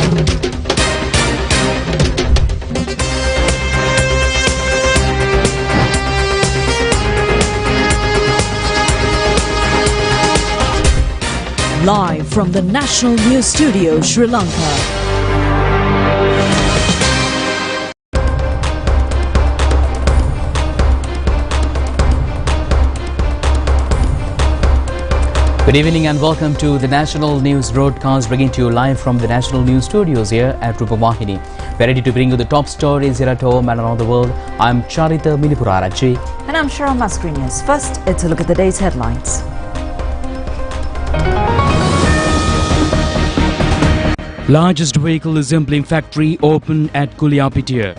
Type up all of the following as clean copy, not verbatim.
Live from the National News Studio, Sri Lanka. Good evening and welcome to the National News broadcast, bringing to you live from the National News Studios here at Rupavahini. We're ready to bring you the top stories here at home and around the world. I'm Charita Minipurarachi. And I'm Shara Mascrinius. First, it's a look at the day's headlines. Largest vehicle assembling factory open at Kuliapitia.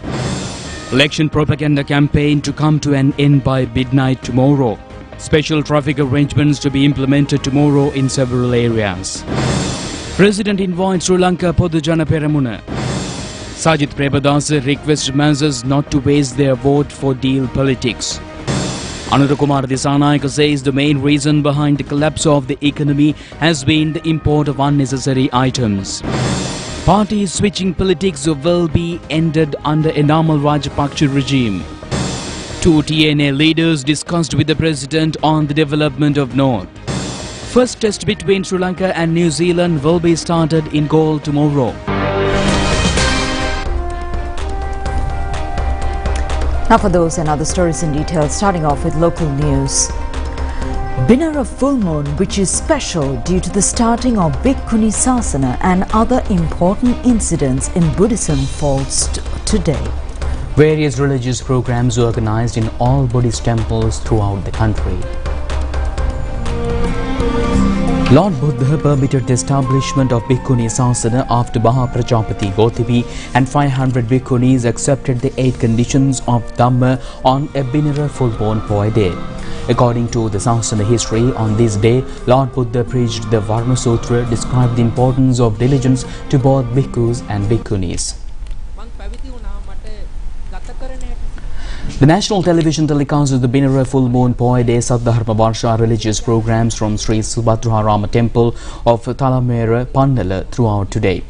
Election propaganda campaign to come to an end by midnight tomorrow. Special traffic arrangements to be implemented tomorrow in several areas. President invites Sri Lanka Podujana Peramuna. Sajith Premadasa requests masses not to waste their vote for deal politics. Anurukumar Disanayaka says the main reason behind the collapse of the economy has been the import of unnecessary items. Parties switching politics will be ended under a Namal Rajapaksa regime. Two TNA leaders discussed with the President on the development of North. First test between Sri Lanka and New Zealand will be started in Galle tomorrow. Now for those and other stories in detail, starting off with local news. Binara full moon, which is special due to the starting of Bhikkhuni Sasana and other important incidents in Buddhism, falls today. Various religious programs were organized in all Buddhist temples throughout the country. Lord Buddha permitted the establishment of Bhikkhuni Sasana after Maha Prajapati Gautami and 500 Bhikkhunis accepted the 8 conditions of Dhamma on a Binara full moon Poi day. According to the Sasana history, on this day, Lord Buddha preached the Varna Sutra, described the importance of diligence to both Bhikkhus and Bhikkhunis. The national television telecast of the Binara full moon Poi day Saddharma Varsha religious programs from Sri Subhadraharama temple of Talamera, Pandala throughout today.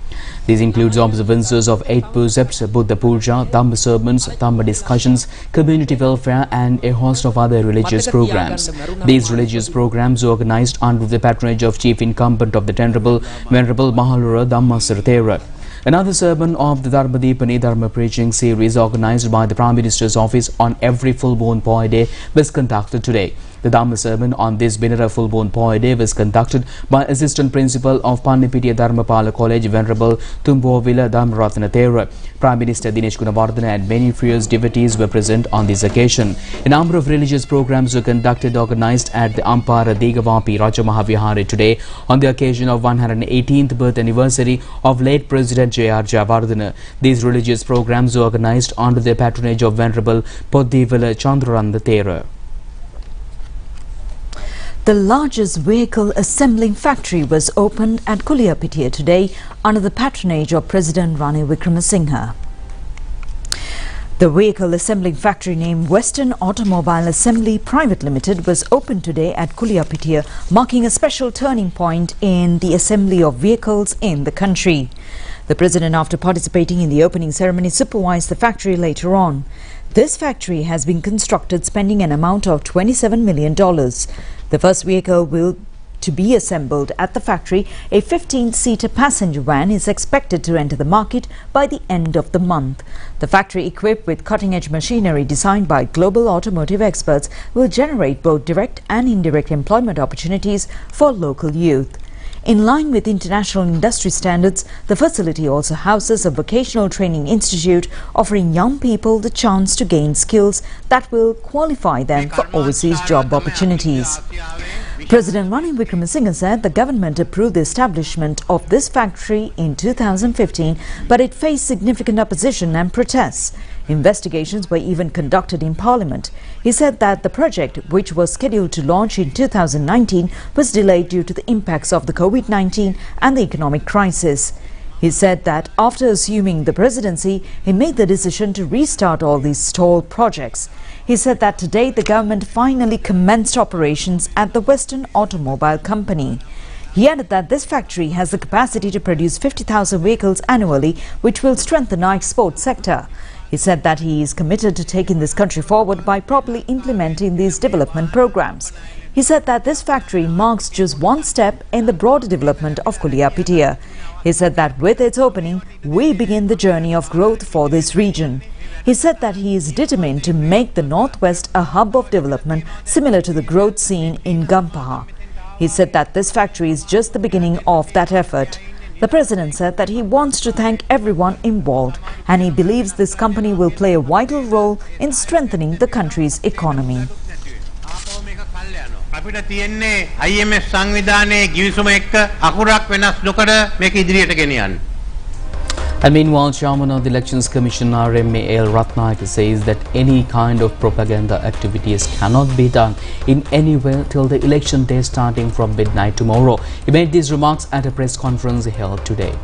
This includes observances of 8 precepts, Buddha Puja, Dhamma sermons, Dhamma discussions, community welfare and a host of other religious programs. These religious programs are organized under the patronage of Chief Incumbent of the Venerable Mahalura Dhammasara. Another sermon of the Dharmadipani Dharma preaching series organized by the Prime Minister's office on every full moon Poi day was conducted today. The Dhamma sermon on this Binara full moon Poi day was conducted by Assistant Principal of Pannipitiya Dharmapala College, Venerable Tumbovila Dhammaratana Thera. Prime Minister Dinesh Gunawardena and many fierce devotees were present on this occasion. A number of religious programs were organized at the Ampara Digavapi Rajamahavihari today on the occasion of 118th birth anniversary of late President J.R. Jayawardena. These religious programs were organized under the patronage of Venerable Poddivala Chandraranda Thera. The largest vehicle assembling factory was opened at Kuliapitia today under the patronage of President Ranil Wickremesinghe. The vehicle assembling factory named Western Automobile Assembly Private Limited was opened today at Kuliapitia, marking a special turning point in the assembly of vehicles in the country. The President, after participating in the opening ceremony, supervised the factory later on. This factory has been constructed spending an amount of $27 million. The first vehicle to be assembled at the factory, a 15-seater passenger van, is expected to enter the market by the end of the month. The factory, equipped with cutting-edge machinery designed by global automotive experts, will generate both direct and indirect employment opportunities for local youth. In line with international industry standards, the facility also houses a vocational training institute offering young people the chance to gain skills that will qualify them for overseas job opportunities. President Ranil Wickremesinghe said the government approved the establishment of this factory in 2015, but it faced significant opposition and protests. Investigations were even conducted in Parliament. He said that the project, which was scheduled to launch in 2019, was delayed due to the impacts of the COVID-19 and the economic crisis. He said that after assuming the presidency, he made the decision to restart all these stalled projects. He said that today the government finally commenced operations at the Western Automobile Company. He added that this factory has the capacity to produce 50,000 vehicles annually, which will strengthen our export sector. He said that he is committed to taking this country forward by properly implementing these development programs. He said that this factory marks just one step in the broader development of Kuliapitiya. He said that with its opening, we begin the journey of growth for this region. He said that he is determined to make the Northwest a hub of development similar to the growth seen in Gampaha. He said that this factory is just the beginning of that effort. The president said that he wants to thank everyone involved and he believes this company will play a vital role in strengthening the country's economy. අපිට තියෙන්නේ IMF සංවිධානයේ ගිවිසුම එක්ක අකුරක් වෙනස් නොකර මේක ඉදිරියට ගෙනියන්න. And meanwhile, Chairman of the Elections Commission RMAL Ratnayake says that any kind of propaganda activities cannot be done in any way till the election day starting from midnight tomorrow. He made these remarks at a press conference held today.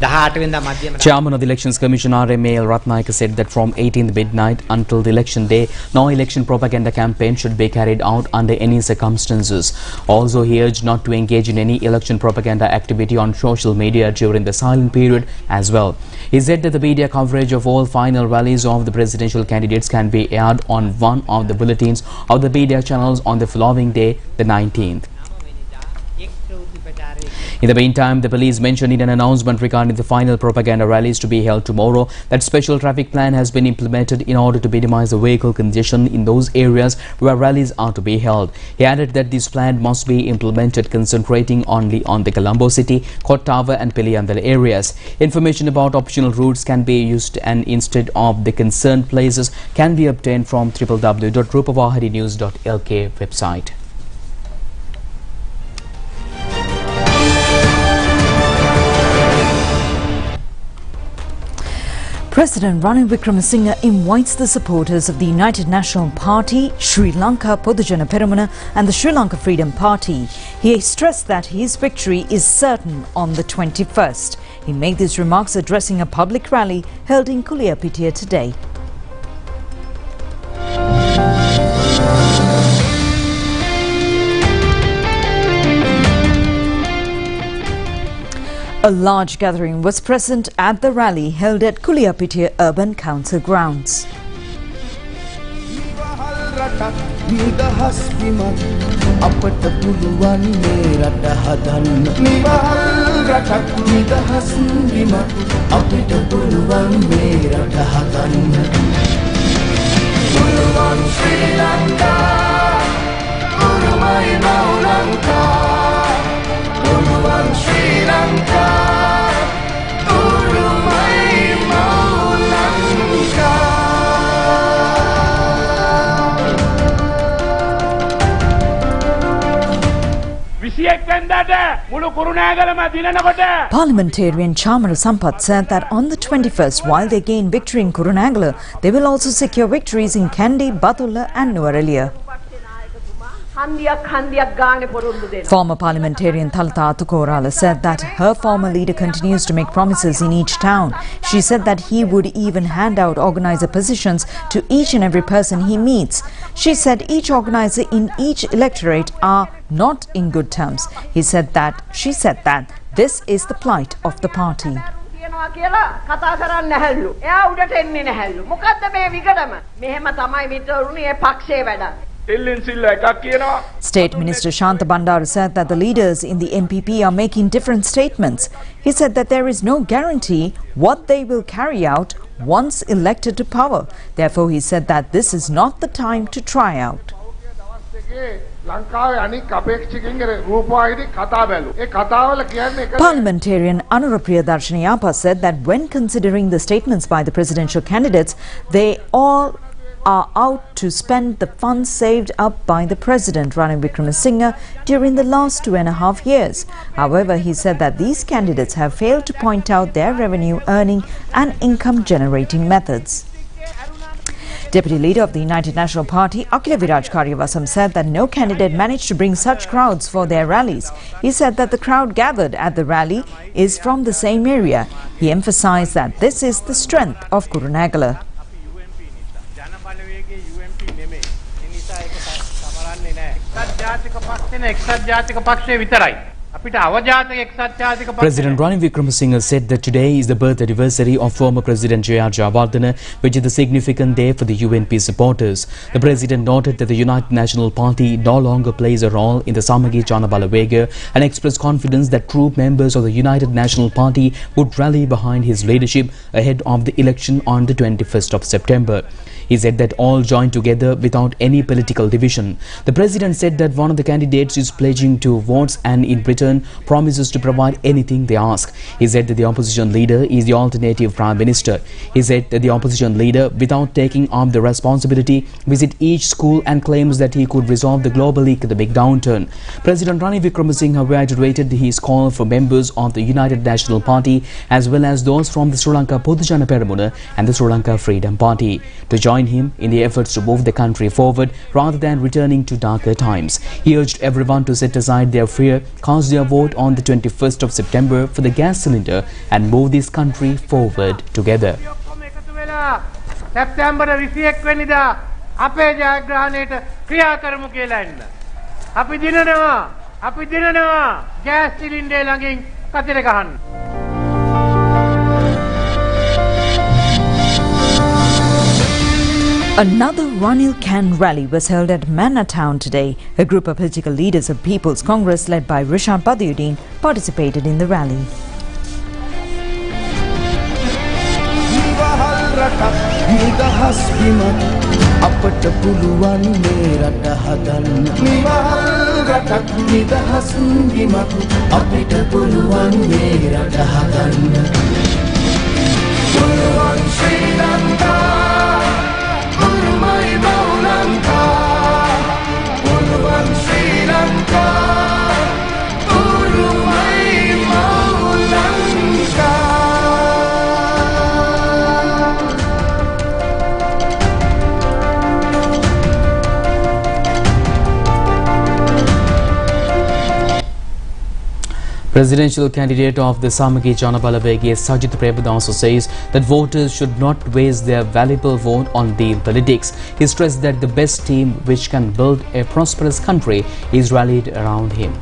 Chairman of the Elections Commission RMAL Ratnayake said that from 18th midnight until the election day, no election propaganda campaign should be carried out under any circumstances. Also, he urged not to engage in any election propaganda activity on social media during the silent period as well. He said that the media coverage of all final rallies of the presidential candidates can be aired on one of the bulletins of the media channels on the following day, the 19th. In the meantime, the police mentioned in an announcement regarding the final propaganda rallies to be held tomorrow that special traffic plan has been implemented in order to minimize the vehicle congestion in those areas where rallies are to be held. He added that this plan must be implemented concentrating only on the Colombo City, Kottawa and Piliandala areas. Information about optional routes can be used and instead of the concerned places can be obtained from www.rupavahininews.lk website. President Ranil Wickremesinghe invites the supporters of the United National Party, Sri Lanka Podujana Peramuna and the Sri Lanka Freedom Party. He stressed that his victory is certain on the 21st. He made these remarks addressing a public rally held in Kuliapitiya today. A large gathering was present at the rally held at Kuliapitiya Urban Council grounds. Parliamentarian Chamara Sampath said that on the 21st, while they gain victory in Kurunagala, they will also secure victories in Kandy, Batulla and Nuwara. Former parliamentarian Thalata Atukorala said that her former leader continues to make promises in each town. She said that he would even hand out organizer positions to each and every person he meets. She said each organizer in each electorate are not in good terms. She said that this is the plight of the party. State Minister Shanta Bandara said that the leaders in the MPP are making different statements. He said that there is no guarantee what they will carry out once elected to power. Therefore, he said that this is not the time to try out. Parliamentarian Anurupriya Darshanayapa said that when considering the statements by the presidential candidates, they all are out to spend the funds saved up by the President Ranil Wickremesinghe during the last 2.5 years. However, he said that these candidates have failed to point out their revenue earning and income generating methods. Deputy Leader of the United National Party, Akhila Viraj Karyavasam, said that no candidate managed to bring such crowds for their rallies. He said that the crowd gathered at the rally is from the same area. He emphasized that this is the strength of Kurunagala. ජාතික පක්ෂේ නේ එක්සත් ජාතික පක්ෂේ විතරයි. අපිට අවජාතක එක්සත් ජාතික පක්ෂේ. President Ranil Wickremesinghe said that today is the birth anniversary of former President J.R. Jayawardena, which is a significant day for the UNP supporters. The President noted that the United National Party no longer plays a role in the Samagi Jana Balawega and expressed confidence that true members of the United National Party would rally behind his leadership ahead of the election on the 21st of September. He said that all join together without any political division. The President said that one of the candidates is pledging to votes and in return promises to provide anything they ask. He said that the opposition leader is the alternative Prime Minister. He said that the opposition leader, without taking up the responsibility, visit each school and claims that he could resolve the global economic downturn. President Ranil Wickremesinghe reiterated his call for members of the United National Party as well as those from the Sri Lanka Podujana Peramuna and the Sri Lanka Freedom Party to join him in the efforts to move the country forward rather than returning to darker times. He urged everyone to set aside their fear, cast their vote on the 21st of September for the gas cylinder and move this country forward together. සැප්තැම්බර් 21 වෙනිදා අපේ ජයග්‍රහණයට ක්‍රියා කරමු කියලා එන්න. අපි දිනනවා gas cylinder ළඟින් කතර ගහන්න. Another Ranil Can rally was held at Manna Town today. A group of political leaders of People's Congress led by Rishad Badiuddin participated in the rally. Presidential candidate of the Samagi Jana Balawega, Sajith Premadasa, says that voters should not waste their valuable vote on deal politics. He stressed that the best team which can build a prosperous country is rallied around him.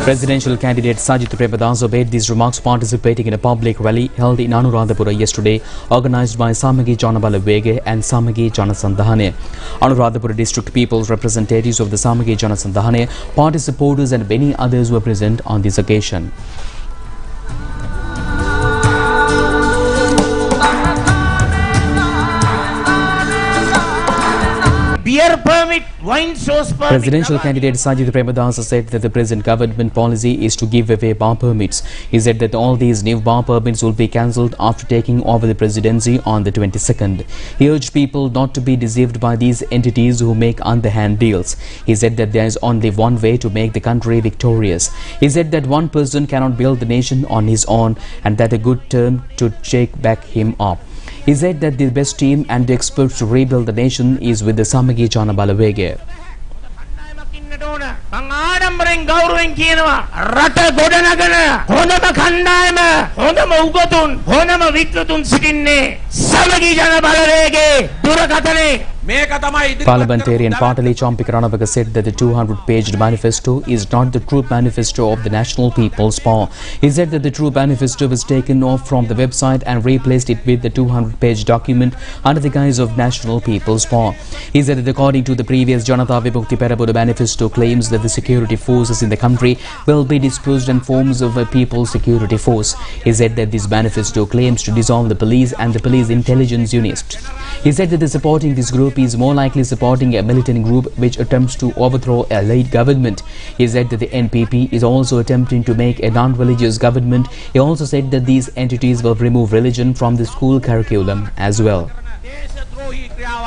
Presidential candidate Sajith Premadasa made these remarks participating in a public rally held in Anuradhapura yesterday, organized by Samagi Jana Balawega and Samagi Jana Sandhane. Anuradhapura district people's representatives of the Samagi Jana Sandhane, party supporters and many others were present on this occasion. Beer permit, wine sauce permit. Presidential candidate Sajith Premadasa said that the present government policy is to give away bar permits. He said that all these new bar permits will be cancelled after taking over the presidency on the 22nd. He urged people not to be deceived by these entities who make underhand deals. He said that there is only one way to make the country victorious. He said that one person cannot build the nation on his own and that a good term to shake back him up. He said that the best team and the experts to rebuild the nation is with the Samagi Jana Balawega. මං ආඩම්බරෙන් ගෞරවයෙන් කියනවා රට ගොඩනගන හොඳම කණ්ඩායම හොඳම උගතුන් හොඳම විද්වතුන් සිටින්නේ සමගි ජන බලවේගයේ දුරකථනයේ මේක තමයි Parliamentarian Patali Champika Ranawaka said that the 200-page manifesto is not the true manifesto of the National People's Power. He said that the true manifesto was taken off from the website and replaced it with the 200-page document under the guise of National People's Power. He said that according to the previous Janata Vimukti Peramuna manifesto claims that the security forces in the country will be disposed in forms of a people's security force. He said that this manifesto claims to dissolve the police and the police intelligence unit. He said that the supporting this group is more likely supporting a militant group which attempts to overthrow a late government. He said that the NPP is also attempting to make a non-religious government. He also said that these entities will remove religion from the school curriculum as well.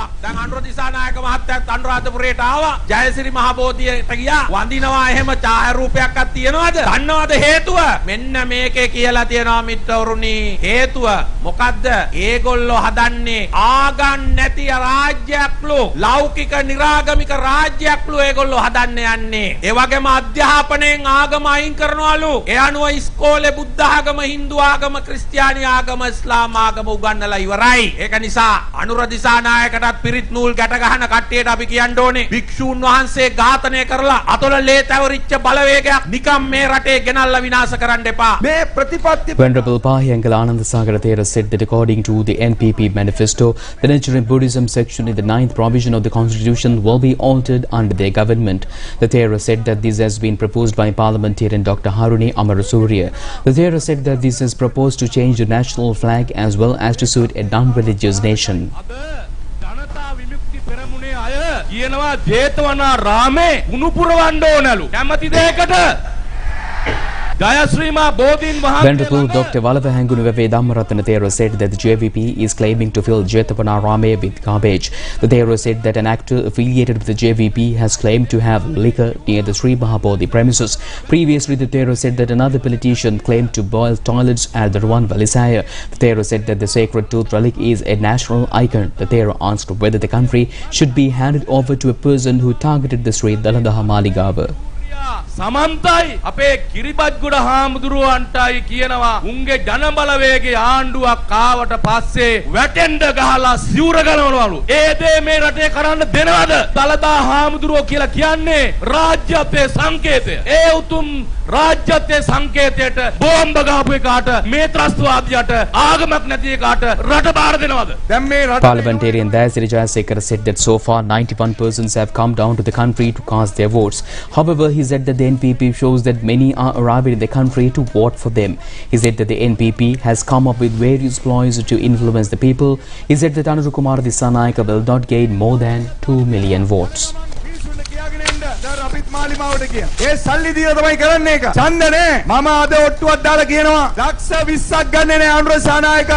ආවා. දැන් අනුර දිසානායක මහත්තයාත් අනුරාධපුරයට ආවා. ජයසිරි මහබෝධියට ගියා. වඳිනවා එහෙම ඡායාරූපයක්වත් තියනවාද? දන්නවද හේතුව? මෙන්න මේකේ කියලා තියෙනවා මිත්‍රවරුනි. හේතුව මොකද්ද? ඒගොල්ලෝ හදන්නේ ආගම් නැති රාජ්‍යයක්ලු. ලෞකික නිරාගමික රාජ්‍යයක්ලු ඒගොල්ලෝ හදන්න යන්නේ. ඒ වගේම අධ්‍යාපනයෙන් ආගම අයින් කරනවලු. ඒ අනුව ඉස්කෝලේ බුද්ධ ආගම, හින්දු ආගම, ක්‍රිස්තියානි ආගම, ඉස්ලාම් ආගම උගන්වලා ඉවරයි. ඒක නිසා අනුර දිසානායකටත් පිරිත් නූල් ගැට ගහන කට්ටියට අපි කියන්න ඕනේ භික්ෂූන් වහන්සේ ඝාතනය කරලා අතොල ලේ තැවරිච්ච බලවේගයක් නිකම් මේ රටේ ගෙනල්ලා විනාශ කරන්න එපා. මේ ප්‍රතිපත්ති Venerable Pahiyangal Anandasagar Thera said that according to the NPP manifesto, the Nigerian Buddhism section in the 9th provision of the constitution will be altered under their government. The Thera said that this has been proposed by parliamentarian Dr. Haruni Amarasuriya. The Thera said that this is proposed to change the national flag as well as to suit a non-religious nation. Janatha Vimukthi පෙරමුණේ අය කියනවා ජේතවනාරාමේ උණු පුරවන්න ඕනලු. කැමති දෙයකට Venerable Dr. Valavahangunuve Dhammaratana Thera said that the JVP is claiming to fill Jethavanarame with garbage. The Thera said that an actor affiliated with the JVP has claimed to have liquor near the Sri Mahabodhi premises. Previously, the Thera said that another politician claimed to boil toilets at the Ruwan Valisaya. The Thera said that the sacred tooth relic is a national icon. The Thera asked whether the country should be handed over to a person who targeted the Sri Daladaha Maligava. සමන්තයි අපේ කිරිබත්ගොඩ හාමුදුරුවන්ටයි කියනවා උන්ගේ ජනබලවේගයේ ආණ්ඩුවක් ආවට පස්සේ වැටෙන්න ගහලා සිවුර ගලවනවලු. ඒ දේ මේ රටේ කරන්න දෙනවද? දලදා හාමුදුරුවෝ කියලා කියන්නේ රාජ්‍යත්වයේ සංකේතය. ඒ උතුම් රාජ්‍යත්වයේ සංකේතයට බෝම්බ ගහපු එකාට මේ ත්‍රස්තවාදියාට ආගමක් නැති එකාට රට බාර දෙනවද? දැන් මේ රට Parliamentarian Dayasiri Jayasekara said that so far 91 persons have come down to the country to cast their votes. However, he said that the NPP shows that many are arriving in the country to vote for them. He said that the NPP has come up with various ploys to influence the people. He said that Anuruddha Kumar Dissanayaka will not gain more than 2 million votes. ඒ සල්ලි දීලා තමයි කරන්නේ එක. ඡන්ද නේ. මම අද ඔට්ටුවක් දාලා කියනවා. ලක්ෂ 20ක් ගන්නෙ නේ Anura Dissanayake.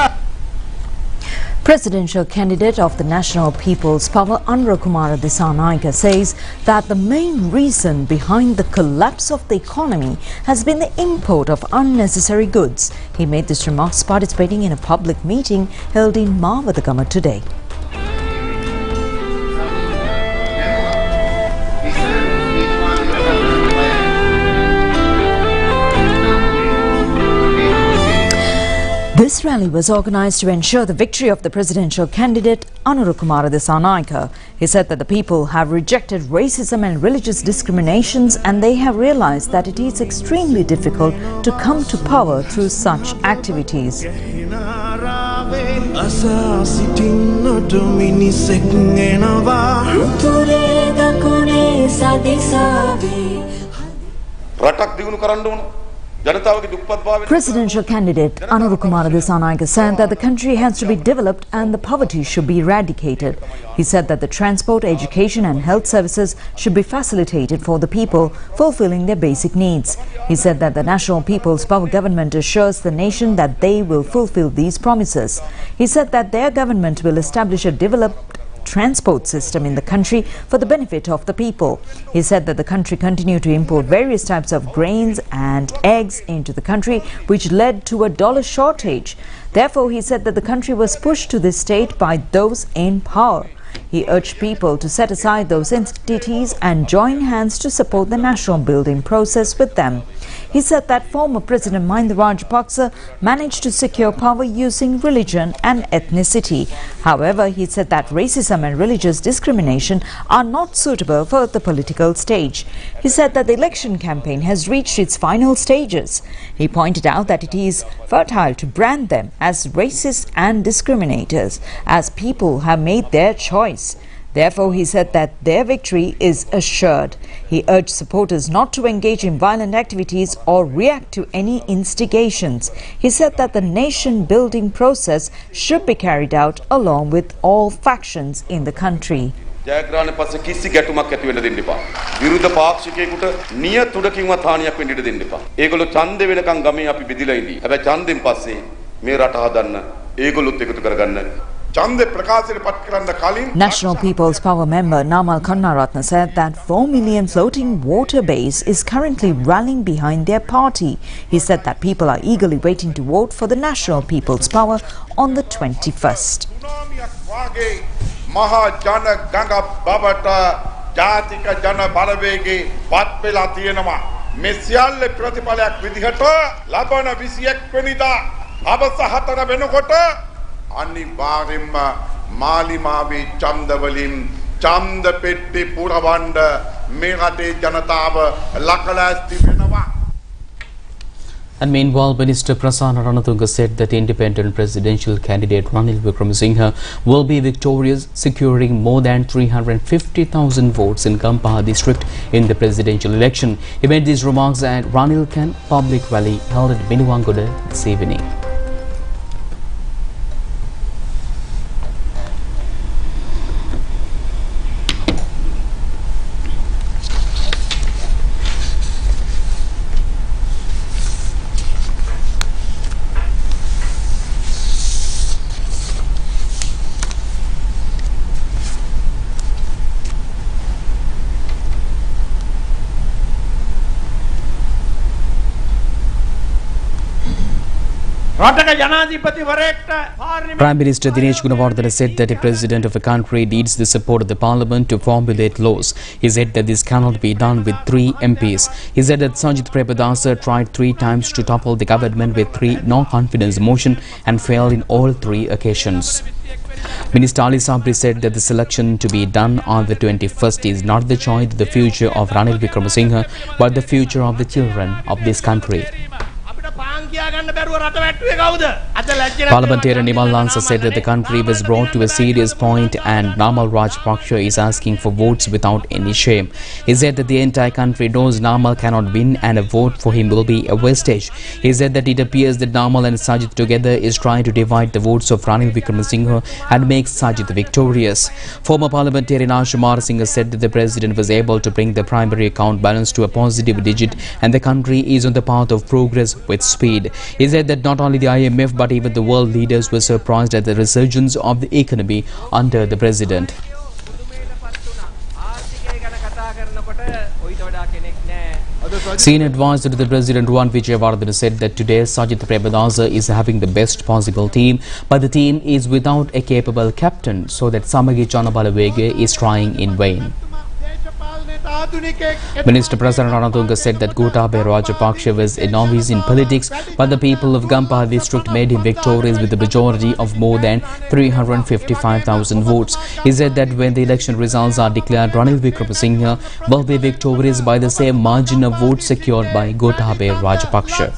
Presidential candidate of the National People's Power, Anuruddha Kumar Dissanayaka, says that the main reason behind the collapse of the economy has been the import of unnecessary goods. He made these remarks participating in a public meeting held in Mawatagama today. This rally was organised to ensure the victory of the presidential candidate Anuruddha Kumar Dissanayaka. He said that the people have rejected racism and religious discriminations and they have realised that it is extremely difficult to come to power through such activities. Presidential candidate Anuruddha Kumar Dissanayaka said that the country has to be developed and the poverty should be eradicated. He said that the transport, education and health services should be facilitated for the people, fulfilling their basic needs. He said that the National People's Power government assures the nation that they will fulfill these promises. He said that their government will establish a developed transport system in the country for the benefit of the people. He said that the country continued to import various types of grains and eggs into the country, which led to a dollar shortage. Therefore, he said that the country was pushed to this state by those in power. He urged people to set aside those entities and join hands to support the national building process with them. He said that former President Mahinda Rajapaksa managed to secure power using religion and ethnicity. However, he said that racism and religious discrimination are not suitable for the political stage. He said that the election campaign has reached its final stages. He pointed out that it is fertile to brand them as racist and discriminators, as people have made their choice. Therefore, he said that their victory is assured. He urged supporters not to engage in violent activities or react to any instigations. He said that the nation-building process should be carried out along with all factions in the country. ජයග්‍රහණ පස්සේ කිසි ගැටුමක් ඇති වෙන්න දෙන්න එපා. විරුද්ධ පාක්ෂිකයෙකුට නියතුඩකින්වත් හානියක් වෙන්න දෙන්න එපා. ඒගොල්ලෝ ඡන්දේ වෙනකන් ගමේ අපි බෙදිලා ඉඳී. හැබැයි ඡන්දෙන් පස්සේ මේ රට හදන්න ඒගොල්ලොත් එකතු කරගන්න National People's Power member Namal Kannaratne said that 4 million floating water base is currently rallying behind their party. He said that people are eagerly waiting to vote for the National People's Power on the 21st. අනිවාර්යෙන්ම මාලිමාවේ ඡන්දවලින් ඡන්ද පෙට්ටි පුරවන්න මේ රටේ ජනතාව ලකලැස්ති වෙනවා. And meanwhile, Minister Prasanna Ranatunga said that independent presidential candidate Ranil Wickremesinghe will be victorious, securing more than 350,000 votes in Gampaha district in the presidential election. He made these remarks at Ranil Can public rally held at Minuwangoda this evening. Prime Minister Dinesh Gunawardena said that a president of a country needs the support of the parliament to formulate laws. He said that this cannot be done with 3 MPs. He said that Sajith Premadasa tried 3 times to topple the government with 3 no-confidence motion and failed in all 3 occasions. Minister Ali Sabri said that the selection to be done on the 21st is not the choice of the future of Ranil Wickremesinghe, but the future of the children of this country. Parliamentarian Nimal Lansa said that the country was brought to a serious point and Namal Rajapaksa is asking for votes without any shame. He said that the entire country knows Namal cannot win and a vote for him will be a wastage. He said that it appears that Namal and Sajith together is trying to divide the votes of Ranil Wickremesinghe and make Sajith victorious. Former parliamentarian Ashumar Singh said that the president was able to bring the primary account balance to a positive digit and the country is on the path of progress with speed. He said that not only the IMF but even the world leaders were surprised at the resurgence of the economy under the president. Senior advisor to the president Ruwan Wijewardena said that today Sajith Premadasa is having the best possible team, but the team is without a capable captain, so that Samagi Chanabalawege is trying in vain. Minister Prasanna Ranatunga said that Gotabaya Rajapaksa was a novice in politics, but the people of Gampaha district made him victorious with a majority of more than 355,000 votes. He said that when the election results are declared, Ranil Wickremesinghe will be victorious by the same margin of votes secured by Gotabaya Rajapaksa.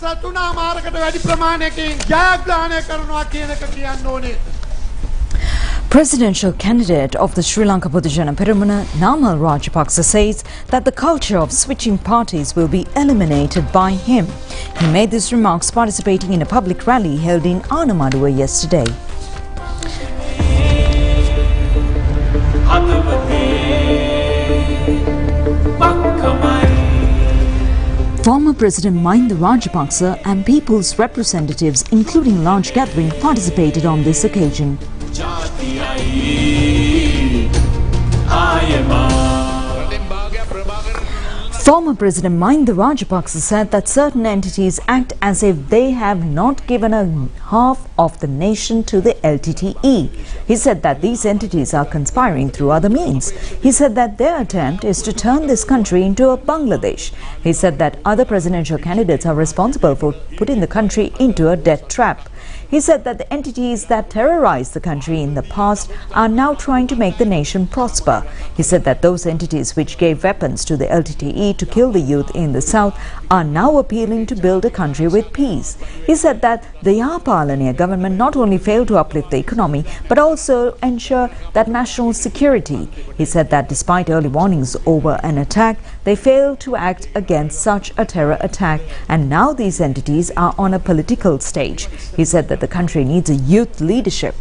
Presidential candidate of the Sri Lanka Podujana Peramuna, Namal Rajapaksa, says that the culture of switching parties will be eliminated by him. He made these remarks participating in a public rally held in Anamaduwa yesterday. Former President Mahinda Rajapaksa and people's representatives, including large gathering, participated on this occasion. Former President Mahinda Rajapaksa said that certain entities act as if they have not given a half of the nation to the LTTE. He said that these entities are conspiring through other means. He said that their attempt is to turn this country into a Bangladesh. He said that other presidential candidates are responsible for putting the country into a debt trap. He said that the entities that terrorized the country in the past are now trying to make the nation prosper. He said that those entities which gave weapons to the LTTE to kill the youth in the south are now appealing to build a country with peace. He said that the Yapalaniya government not only failed to uplift the economy but also ensure that national security. He said that despite early warnings over an attack, they failed to act against such a terror attack, and now these entities are on a political stage. He said that the country needs a youth leadership.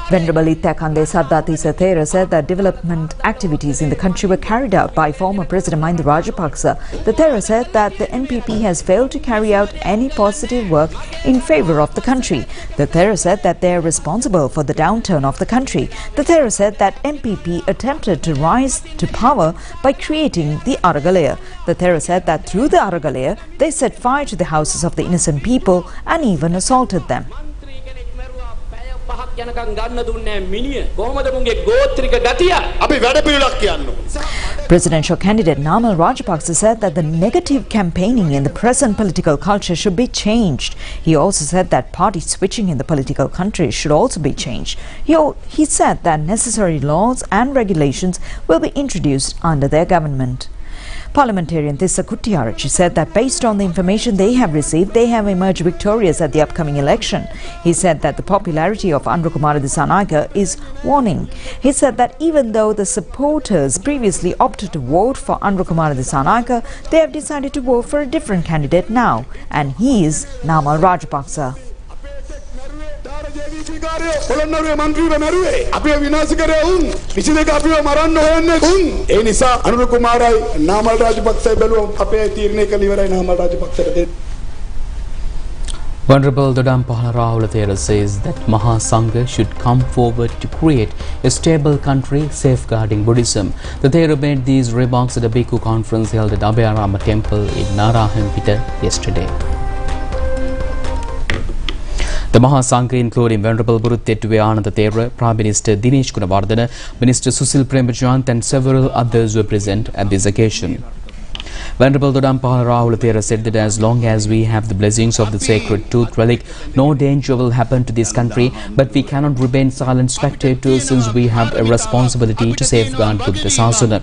Venerable Ittakande Saddatisa Thera said that development activities in the country were carried out by former President Mahinda Rajapaksa. The Thera said that the NPP has failed to carry out any positive work in favour of the country. The Thera said that they are responsible for the downturn of the country. The Thera said that NPP attempted to rise to power by creating the Aragalaya. The Thera said that through the Aragalaya, they set fire to the houses of the innocent people and even assaulted them. Presidential candidate Namal Rajapaksa said that the negative campaigning in the present political culture should be changed. He also said that party switching in the political country should also be changed. He said that necessary laws and regulations will be introduced under their government. Parliamentarian Tissa Kuttiarachchi said that based on the information they have received, they have emerged victorious at the upcoming election. He said that the popularity of Anrukumara Dissanayake is warning. He said that even though the supporters previously opted to vote for Anrukumara Dissanayake, they have decided to vote for a different candidate now, and he is Namal Rajapaksa. පොළොන්නරුවේ මන්ත්‍රීව මැරුවේ අපිව විනාශ කරේ උන් 22 අපිව මරන්න හොයන්නේ උන් ඒ නිසා අනුර කුමාරයි නාමල් රාජපක්ෂයි බැලුවම අපේ තීරණය කළ ඉවරයි නාමල් රාජපක්ෂට දෙන්න. Venerable Dodam Pahala Rahula Thera says that Mahasangha should come forward to create a stable country safeguarding Buddhism. The Thera made these remarks at a Bhikkhu conference held at Abhayarama Temple in Narahempita yesterday. The Mahasangha, including Venerable Buruttettuwe Ananda Thera, Prime Minister Dinesh Gunawardena, Minister Susil Premachandh and several others were present at this occasion. Venerable Dodam Pahala Rahula Thera said that as long as we have the blessings of the sacred tooth relic, no danger will happen to this country, but we cannot remain silent spectators since we have a responsibility to safeguard Buddha Sasana.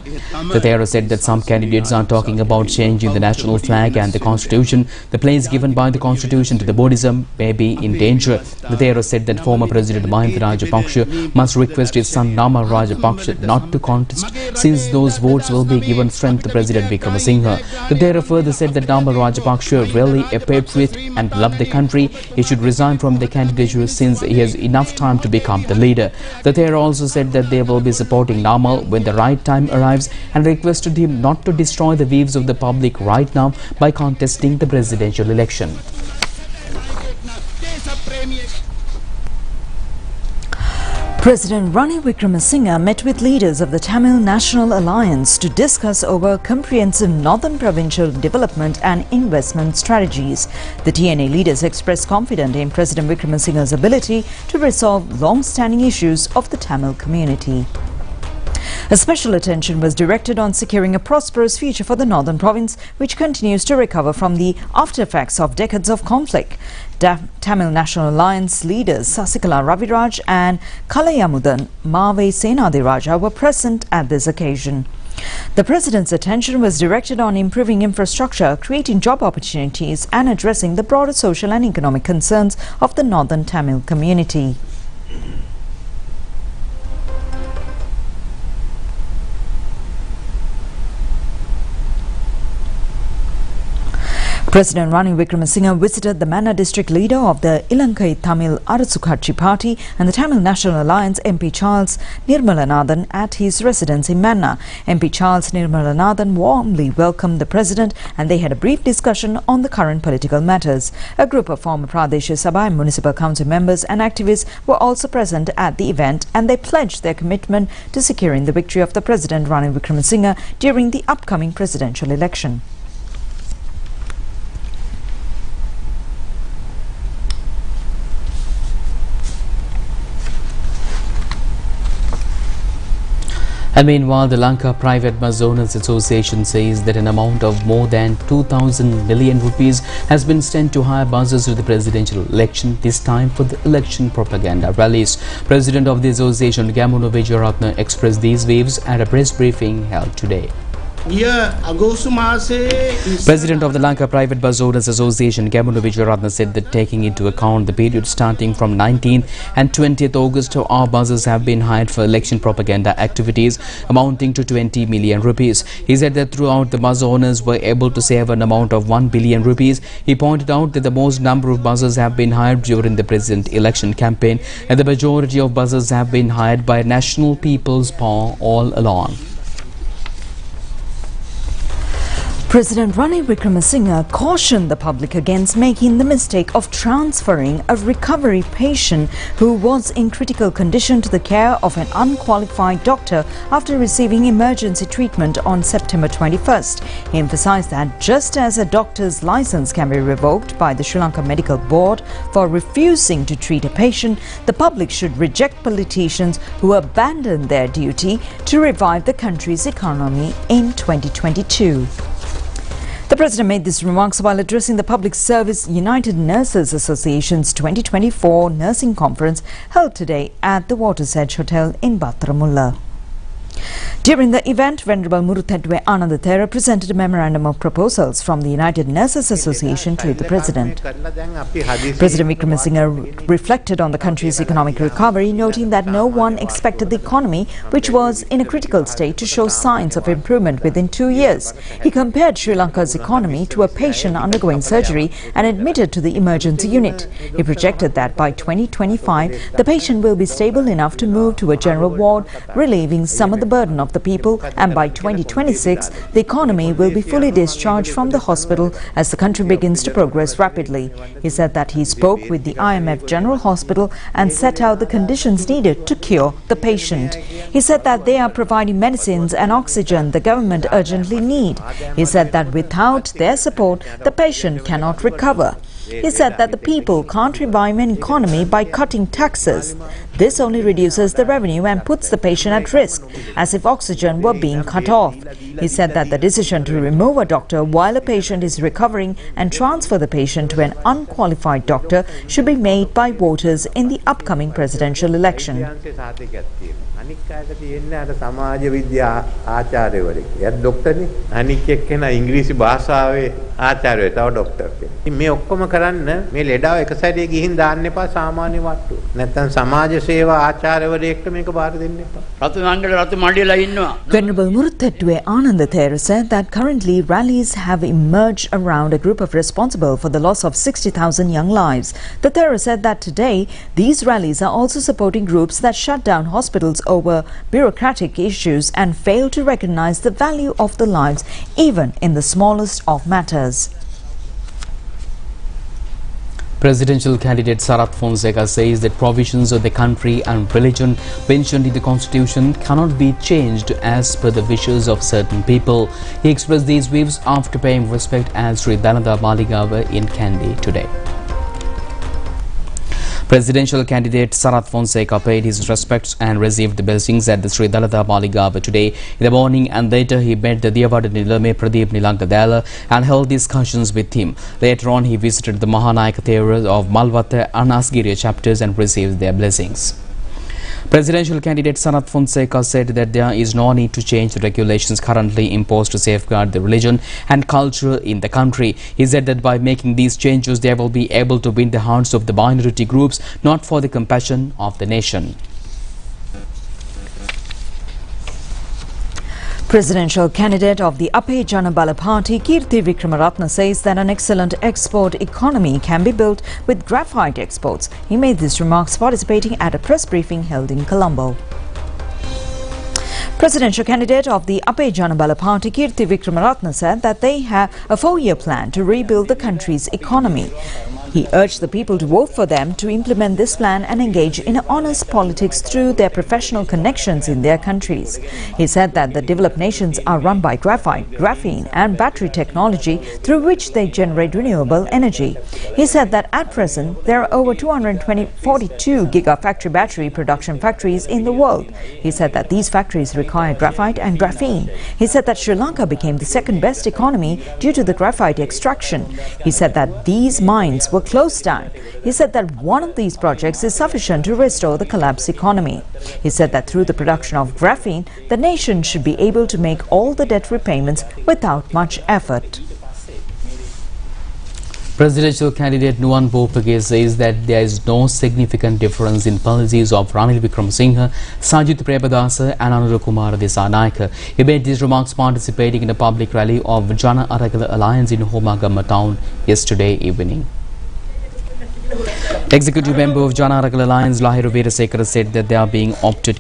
The Thera said that some candidates are talking about changing the national flag and the constitution. The place given by the constitution to the Buddhism may be in danger. The Thera said that former President Mahinda Rajapaksa must request his son Namal Rajapaksa not to contest, since those votes will be given strength to President Wickremesinghe. The Thera further said that Namal Rajapaksa really a patriot and loved the country. He should resign from the candidature since he has enough time to become the leader. The Thera also said that they will be supporting Namal when the right time arrives and requested him not to destroy the views of the public right now by contesting the presidential election. President Ranil Wickremesinghe met with leaders of the Tamil National Alliance to discuss over comprehensive northern provincial development and investment strategies. The TNA leaders expressed confidence in President Wickremesinghe's ability to resolve long-standing issues of the Tamil community. A special attention was directed on securing a prosperous future for the northern province, which continues to recover from the aftereffects of decades of conflict. Tamil National Alliance leaders Sasikala Raviraj and Kalayamudan Mave Senadiraja were present at this occasion. The President's attention was directed on improving infrastructure, creating job opportunities and addressing the broader social and economic concerns of the northern Tamil community. President Ranil Wickremesinghe visited the Mannar district leader of the Ilankai Tamil Arasukatchi Party and the Tamil National Alliance MP Charles Nirmalanathan at his residence in Mannar. MP Charles Nirmalanathan warmly welcomed the President and they had a brief discussion on the current political matters. A group of former Pradesh Sabha and Municipal Council members and activists were also present at the event and they pledged their commitment to securing the victory of the President Ranil Wickremesinghe during the upcoming presidential election. And meanwhile, the Lanka Private Bus Owners Association says that an amount of more than 2,000 million rupees has been spent to hire buses to the presidential election, this time for the election propaganda rallies. President of the association, Gamuno Vijayaratne, expressed these views at a press briefing held today. President of the Lanka Private Bus Owners Association, Gamunu Vijayaratna, said that taking into account the period starting from 19th and 20th August, our buses have been hired for election propaganda activities amounting to 20 million rupees. He said that throughout the bus owners were able to save an amount of 1 billion rupees. He pointed out that the most number of buses have been hired during the president election campaign and the majority of buses have been hired by National People's Power all along. President Ranil Wickremesinghe cautioned the public against making the mistake of transferring a recovery patient who was in critical condition to the care of an unqualified doctor after receiving emergency treatment on September 21st. He emphasized that just as a doctor's license can be revoked by the Sri Lanka Medical Board for refusing to treat a patient, the public should reject politicians who abandon their duty to revive the country's economy in 2022. The President made these remarks while addressing the Public Service United Nurses Association's 2024 Nursing Conference held today at the Water's Edge Hotel in Battaramulla. During the event, Venerable Muruthetwe Anandathera presented a memorandum of proposals from the United Nurses Association to the President. President Wickremesinghe reflected on the country's economic recovery, noting that no one expected the economy, which was in a critical state, to show signs of improvement within 2 years. He compared Sri Lanka's economy to a patient undergoing surgery and admitted to the emergency unit. He projected that by 2025, the patient will be stable enough to move to a general ward, relieving some of the burden of the people, and by 2026 the economy will be fully discharged from the hospital as the country begins to progress rapidly. He said that he spoke with the IMF General Hospital and set out the conditions needed to cure the patient. He said that they are providing medicines and oxygen the government urgently need. He said that without their support the patient cannot recover. He said that the people can't revive an economy by cutting taxes. This only reduces the revenue and puts the patient at risk, as if oxygen were being cut off. He said that the decision to remove a doctor while a patient is recovering and transfer the patient to an unqualified doctor should be made by voters in the upcoming presidential election. අනික් අයට තියෙන්නේ අර සමාජ විද්‍යා ආචාර්යවරයෙක්. එයාත් ડોක්ටර්නේ. අනික් එක්කෙනා ඉංග්‍රීසි භාෂාවේ ආචාර්යය තව ડોක්ටර් කෙනෙක්. ඉතින් මේ ඔක්කොම කරන්න මේ ලෙඩාව එක සැරේ ගිහින් දාන්න එපා සාමාන්‍ය වට්ටු. නැත්නම් සමාජ සේවා ආචාර්යවරයෙක්ට මේක බාර දෙන්න එපා. රතු නංගල රතු මණ්ඩියලා ඉන්නවා. Venerable Muruthetwe Anandathera said that currently rallies have emerged around a group of responsible for the loss of 60,000 young lives. The Thera said that today these rallies are also supporting groups that shut down hospitals over bureaucratic issues and fail to recognize the value of the lives even in the smallest of matters. Presidential candidate Sarath Fonseca says that provisions of the country and religion mentioned in the constitution cannot be changed as per the wishes of certain people. He expressed these views after paying respect at Sri Dalada Maligawa in Kandy today. Presidential candidate Sarath Fonseca paid his respects and received the blessings at the Sri Dalada Maligawa today in the morning, and later he met the Diyawada Nilame Pradeep Nilangadala and held discussions with him. Later on he visited the Mahanayaka Thera of Malwata and Asgiriya chapters and received their blessings. Presidential candidate Sarath Fonseca said that there is no need to change the regulations currently imposed to safeguard the religion and culture in the country. He said that by making these changes, they will be able to win the hearts of the minority groups, not for the compassion of the nation. Presidential candidate of the Ape Janabala Party, Kirti Vikramaratne, says that an excellent export economy can be built with graphite exports. He made these remarks participating at a press briefing held in Colombo. Presidential candidate of the Ape Janabala Party, Kirti Vikramaratne, said that they have a 4-year plan to rebuild the country's economy. He urged the people to vote for them to implement this plan and engage in honest politics through their professional connections in their countries. He said that the developed nations are run by graphite, graphene and battery technology through which they generate renewable energy. He said that at present there are over 242 gigafactory battery production factories in the world. He said that these factories require require graphite and graphene. He said that Sri Lanka became the second best economy due to the graphite extraction. He said that these mines were closed down. He said that one of these projects is sufficient to restore the collapsed economy. He said that through the production of graphene, the nation should be able to make all the debt repayments without much effort. Presidential candidate Nuwan Bopage says that there is no significant difference in policies of Ranil Wickremesinghe, Sajith Premadasa and Anurukumara Dissanayake. He made these remarks participating in a public rally of Jana Aragala Alliance in Homagama town yesterday evening. Executive member of Jana Aragala Alliance Lahiru Veerasekara said that they are being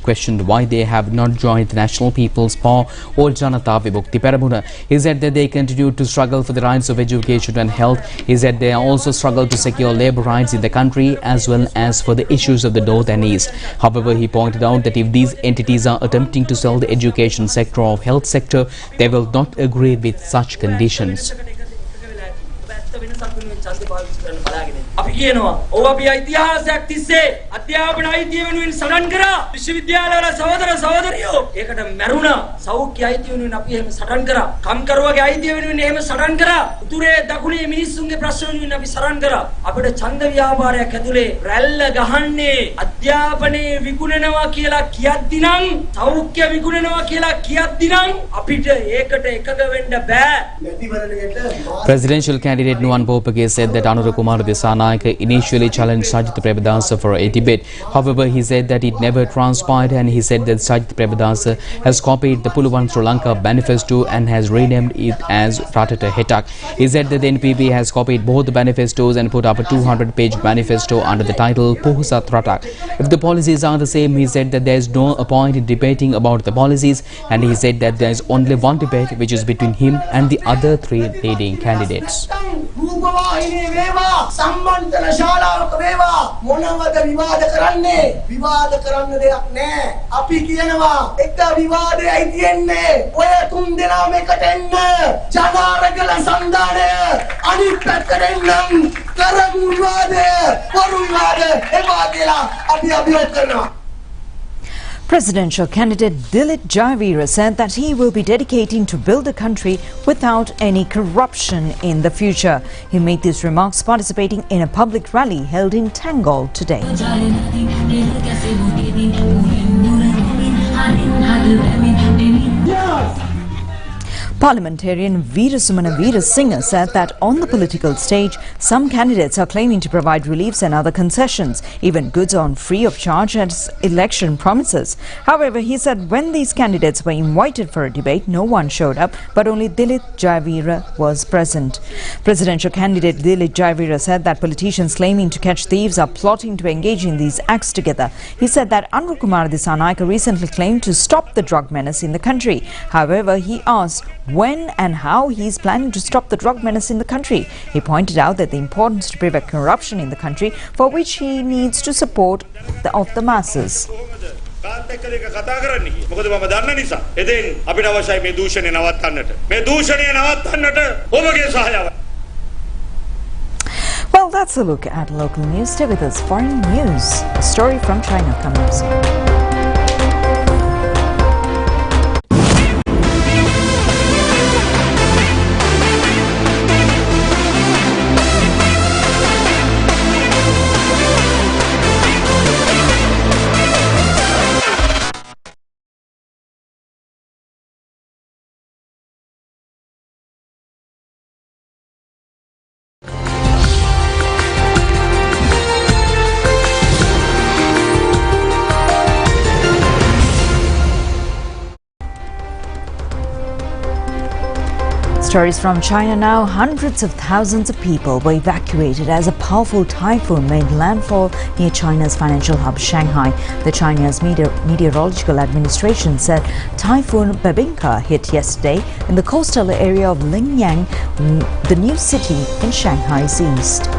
questioned why they have not joined the National People's Power or Janata Vimukti Peramuna. He said that they continue to struggle for the rights of education and health. He said they also struggle to secure labour rights in the country as well as for the issues of the North and East. However, he pointed out that if these entities are attempting to sell the education sector or health sector, they will not agree with such conditions. අපි කියනවා ඕවා අපි ඉතිහාසයක් තිස්සේ අධ්‍යාපන අයිතිය වෙනුවෙන් සටන් කරා විශ්වවිද්‍යාලවල සහෝදර සහෝදරියෝ ඒකට මැරුණා සෞඛ්‍ය අයිතිය වෙනුවෙන් අපි එහෙම සටන් කරා කම්කරුවගේ අයිතිය වෙනුවෙන් එහෙම සටන් කරා උතුරේ දකුණේ මිනිස්සුන්ගේ ප්‍රශ්න වෙනුවෙන් අපි සටන් කරා අපිට ඡන්ද ව්‍යාපාරයක් ඇතුලේ රැල්ල ගහන්නේ අධ්‍යාපනයේ විකුණනවා කියලා කියද්දි නම් සෞඛ්‍ය විකුණනවා කියලා කියද්දි නම් අපිට ඒකට එකග වෙන්න බෑ. Presidential candidate Nuwan Bopage said that Anurukumara Dissanayake initially challenged Sajith Premadasa for a debate. However, he said that it never transpired, and he said that Sajith Premadasa has copied the Puluvan Sri Lanka manifesto and has renamed it as Ratata Hetak. He said that the NPP has copied both the manifestos and put up a 200-page manifesto under the title Puhusat Ratak. If the policies are the same, he said that there is no point in debating about the policies, and he said that there is only one debate, which is between him and the other three leading candidates. Rupavahini වේවා සම්මන්ත්‍රණ ශාලාවක වේවා මොනවද විවාද කරන්නේ විවාද කරන්න දෙයක් නැහැ අපි කියනවා එක විවාදයයි තියෙන්නේ ඔය තුන් දෙනාම එකට එන්න ජනාරගල සම්දානය අනිත් පැත්තට එන්නම් කරමු විවාදය වරු විවාද එපා කියලා අපි අභියෝග කරනවා. Presidential candidate Dilip Jayavira said that he will be dedicating to build a country without any corruption in the future. He made these remarks participating in a public rally held in Tangol today. Parliamentarian Veerasumana Veerasinghe said that on the political stage, some candidates are claiming to provide reliefs and other concessions, even goods on free of charge as election promises. However, he said when these candidates were invited for a debate, no one showed up, but only Dilip Jayavira was present. Presidential candidate Dilip Jayavira said that politicians claiming to catch thieves are plotting to engage in these acts together. He said that Anurukumara Dissanayake recently claimed to stop the drug menace in the country. However, he asked when and how he is planning to stop the drug menace in the country. He pointed out that the importance to prevent corruption in the country, for which he needs to support of the masses. Well, that's a look at local news. Stay with us. Foreign news. A story from China comes up. Stories from China now. Hundreds of thousands of people were evacuated as a powerful typhoon made landfall near China's financial hub Shanghai. The Chinese Meteorological Administration said Typhoon Bebinka hit yesterday in the coastal area of Lingyang, the new city in Shanghai's east.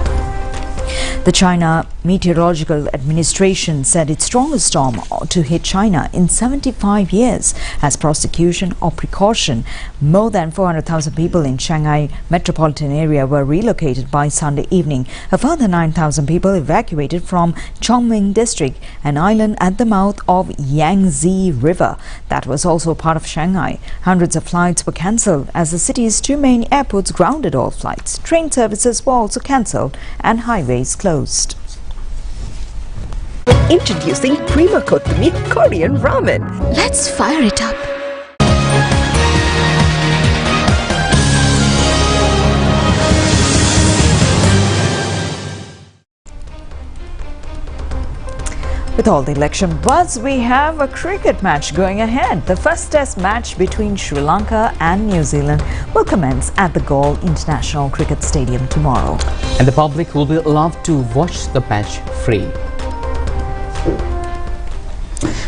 The China Meteorological Administration said its strongest storm to hit China in 75 years. As prosecution or precaution, more than 400,000 people in Shanghai metropolitan area were relocated by Sunday evening. A further 9,000 people evacuated from Chongming district, an island at the mouth of Yangtze River that was also part of Shanghai. Hundreds of flights were cancelled as the city's two main airports grounded all flights. Train services were also cancelled and highways closed. Introducing Prima Kottami Korean Ramen. Let's fire it up. With all the election buzz, we have a cricket match going ahead. The first test match between Sri Lanka and New Zealand will commence at the Galle International Cricket Stadium tomorrow. And the public will be allowed to watch the match free.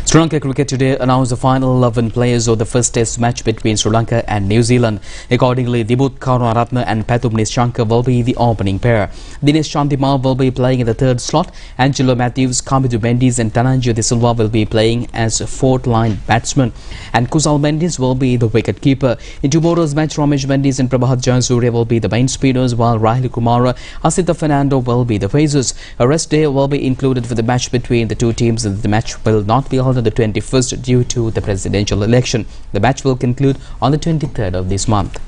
Sri Lanka Cricket today announced the final 11 players of the first test match between Sri Lanka and New Zealand. Accordingly, Dibut Karunaratne and Pathum Nishanka will be the opening pair. Dinesh Chandima will be playing in the third slot. Angelo Matthews, Kamidu Mendes and Tananjo De Silva will be playing as fourth-line batsmen. And Kusal Mendes will be the wicket-keeper. In tomorrow's match, Ramesh Mendes and Prabhat Jayasuriya will be the main spinners, while Rahul Kumara, Asita Fernando will be the pacers. A rest day will be included for the match between the two teams, and the match will not be held on the 21st due to the presidential election. The match will conclude on the 23rd of this month.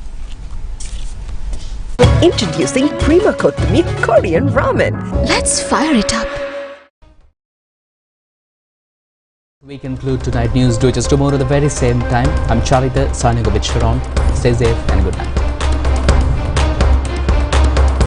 Introducing Prima Kottami Korean Ramen. Let's fire it up. We conclude tonight news. Do it just tomorrow at the very same time. I'm Charita signing off with Sharon. Stay safe and good night.